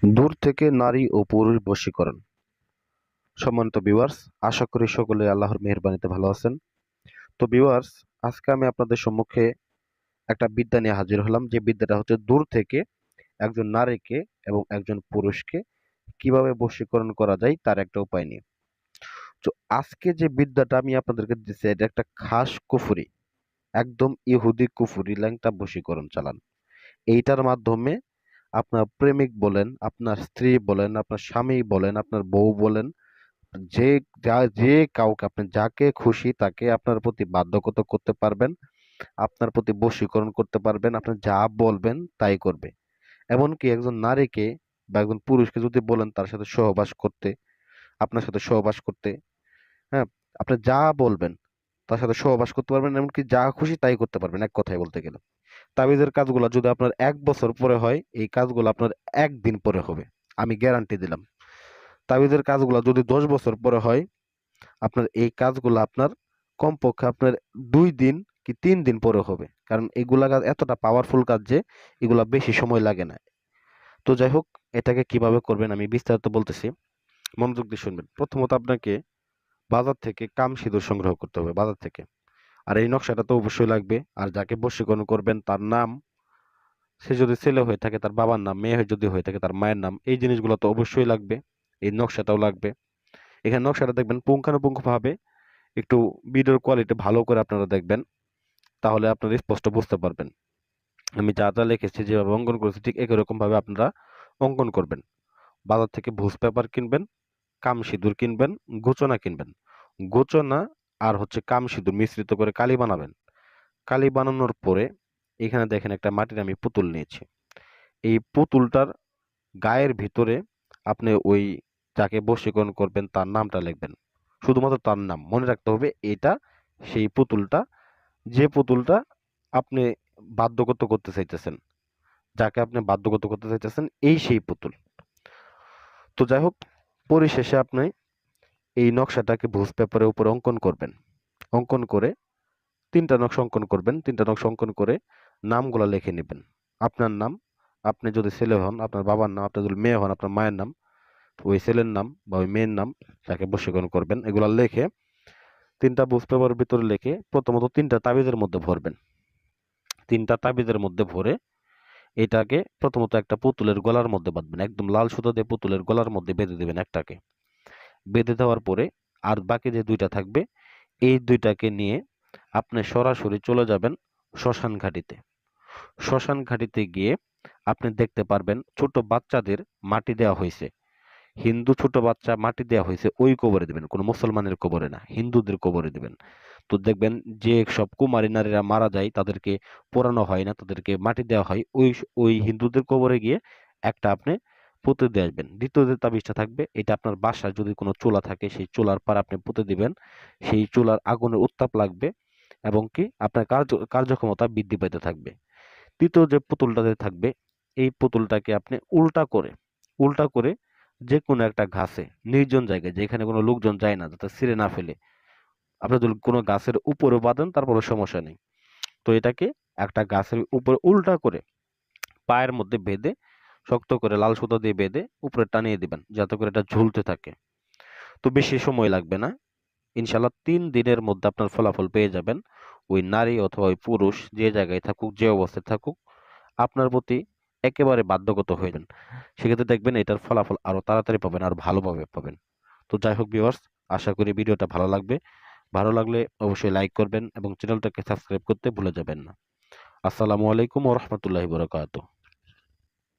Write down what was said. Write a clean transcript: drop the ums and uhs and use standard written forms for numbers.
দূর থেকে নারী ও পুরুষ বশীকরণ। সম্মানিত ভিউয়ার্স, আশা করি সকলে আল্লাহর মেহেরবানিতে ভালো আছেন। তো ভিউয়ার্স, আজকে আমি আপনাদের সম্মুখে একটা বিদ্যা নিয়ে হাজির হলাম, যে বিদ্যাটা হচ্ছে দূর থেকে একজন নারীকে এবং একজন পুরুষকে কিভাবে বশীকরণ করা যায় তার একটা উপায় নিয়ে। তো আজকে যে বিদ্যাটা আমি আপনাদেরকে দিচ্ছি, এটা একটা খাস কুফরি, একদম ইহুদি কুফরি ল্যাংটা বশীকরণ চালান। এইটার মাধ্যমে আপনার প্রেমিক বলেন, আপনার স্ত্রী বলেন, আপনার স্বামী বলেন, আপনার বউ বলেন, যে যে কাউকে আপনি যাকে খুশি তাকে আপনার প্রতি বাধ্যগত করতে পারবেন, আপনার প্রতি বশীকরণ করতে পারবেন। আপনি যা বলবেন তাই করবে। এমনকি একজন নারীকে বা একজন পুরুষকে যদি বলেন তার সাথে সহবাস করতে, আপনার সাথে সহবাস করতে, হ্যাঁ, আপনি যা বলবেন তার সাথে সহবাস করতে পারবেন, এমনকি যা খুশি তাই করতে পারবেন, এক কথায় বলতে গেলে। তাবিজের কাজগুলো যদি আপনার 1 বছর পরে হয়, এই কাজগুলো আপনার একদিন পরে হবে, আমি গ্যারান্টি দিলাম। তাবিজের কাজগুলো যদি 10 বছর পরে হয়, আপনার এই কাজগুলো আপনার কমপক্ষে আপনার 2 দিন কি 3 দিন পরে হবে। কারণ এগুলা কাজ এতটা পাওয়ারফুল কাজ যে এগুলা বেশি সময় লাগে না। তো যাই হোক, এটাকে কিভাবে করবেন আমি বিস্তারিত বলতেছি, মনোযোগ দিয়ে শুনবেন। প্রথমত আপনাকে বাজার থেকে কাম সিঁদুর সংগ্রহ করতে হবে, বাজার থেকে। আর এই নকশাটা তো অবশ্যই লাগবে। আর যাকে বশীকরণ করবেন তার নাম, সে যদি ছেলে হয়ে থাকে তার বাবার নাম, মেয়ে যদি হয়ে থাকে তার মায়ের নাম, এই জিনিসগুলো তো অবশ্যই লাগবে। এই নকশাটাও লাগবে। এখানে নকশাটা দেখবেন পুঙ্খানুপুঙ্খ ভাবে, একটু ভিডিওর কোয়ালিটি ভালো করে আপনারা দেখবেন, তাহলে আপনারা স্পষ্ট বুঝতে পারবেন। আমি যা যা লিখেছি, যেভাবে অঙ্কন করেছি, ঠিক একই রকম ভাবে আপনারা অঙ্কন করবেন। বাজার থেকে ভুজ পেপার কিনবেন, কাম সিঁদুর কিনবেন, গোচনা কিনবেন। গোচনা আর হচ্ছে কাম সিঁদুর মিশ্রিত করে কালি বানাবেন। কালি বানানোর পরে এখানে দেখেন একটা মাটির আমি পুতুল নিয়েছি। এই পুতুলটার গায়ের ভিতরে আপনি ওই যাকে বশীকরণ করবেন তার নামটা লিখবেন। শুধুমাত্র তার নাম মনে রাখতে হবে। এটা সেই পুতুলটা, যে পুতুলটা আপনি বাধ্যগত করতে চাইতেছেন, যাকে আপনি বাধ্যগত করতে চাইতেছেন, এই সেই পুতুল। তো যাই হোক, পরিশেষে আপনি এই নকশাটাকে ভুজ পেপারের উপরে অঙ্কন করবেন। অঙ্কন করে 3টা নকশা অঙ্কন করবেন। 3টা নকশা অঙ্কন করে নামগুলা লিখে নেবেন। আপনার নাম, আপনি যদি ছেলে হন আপনার বাবার নাম, আপনি যদি মেয়ে হন আপনার মায়ের নাম, ওই ছেলের নাম বা ওই মেয়ের নাম যাকে বশীকরণ করবেন, এগুলা লিখে 3টা ভুজ পেপারের ভিতরে লিখে প্রথমত 3টা তাবিজের মধ্যে ভরবেন। 3টা তাবিজের মধ্যে ভরে এটাকে প্রথমত একটা পুতুলের গলার মধ্যে বাঁধবেন। একদম লাল সুতো দিয়ে পুতুলের গলার মধ্যে বেঁধে দিবেন একটাকে। বেঁধে দেওয়ার পরে আর বাকি যে 2টা থাকবে, এই 2টাকে নিয়ে আপনি সরাসরি চলে যাবেন শ্মশান ঘাটিতে। শ্মশান ঘাটিতে গিয়ে আপনি দেখতে পারবেন ছোট বাচ্চাদের মাটি দেওয়া হয়েছে। হিন্দু ছোট বাচ্চা মাটি দেওয়া হয়েছে, ওই কবরে দিবেন, কোনো মুসলমানের কবরে না, হিন্দুদের কবরে দিবেন। তো দেখবেন যে সব কুমারী নারীরা মারা যায় তাদেরকে পোড়ানো হয় না, তাদেরকে মাটি দেওয়া হয়, ওই ওই হিন্দুদের কবরে গিয়ে একটা আপনি পুঁতে দিয়ে আসবেন। দ্বিতীয় যে তাবিজটা থাকবে, এটা আপনার বাসায় যদি কোনো চুলা থাকে সেই চুলার পার আপনি পুঁতে দিবেন। সেই চুলার আগুনের উত্তাপ লাগবে এবং কি আপনার কার্যক্ষমতা বৃদ্ধি পেতে থাকবে। তৃতীয় যে পুতুলটা যে থাকবে, এই পুতুলটাকে আপনি উল্টা করে যে কোনো একটা ঘাসে, নির্জন জায়গায় যেখানে কোনো লোকজন যায় না, যাতে ছিঁড়ে না ফেলে, আপনি যদি কোনো গাছের উপরে বাঁধেন তারপরে সমস্যা নেই। তো এটাকে একটা গাছের উপরে উল্টা করে পায়ের মধ্যে বেঁধে, শক্ত করে লাল সুতো দিয়ে বেঁধে উপরে টানিয়ে দিবেন, যাতে করে এটা ঝুলতে থাকে। তো বেশি সময় লাগবে না, ইনশাল্লাহ 3 দিনের মধ্যে আপনার ফলাফল পেয়ে যাবেন। ওই নারী অথবা ওই পুরুষ যে জায়গায় থাকুক, যে অবস্থায় থাকুক, আপনার প্রতি একেবারে বাধ্যগত হয়ে যান। সেক্ষেত্রে দেখবেন এটার ফলাফল আরো তাড়াতাড়ি পাবেন, আর ভালোভাবে পাবেন। তো যাই হোক ভিউয়ার্স, আশা করি ভিডিওটা ভালো লাগবে। ভালো লাগলে অবশ্যই লাইক করবেন এবং চ্যানেলটাকে সাবস্ক্রাইব করতে ভুলে যাবেন না। আসসালামু আলাইকুম ওয়া রাহমাতুল্লাহি ওয়া বারাকাতুহু।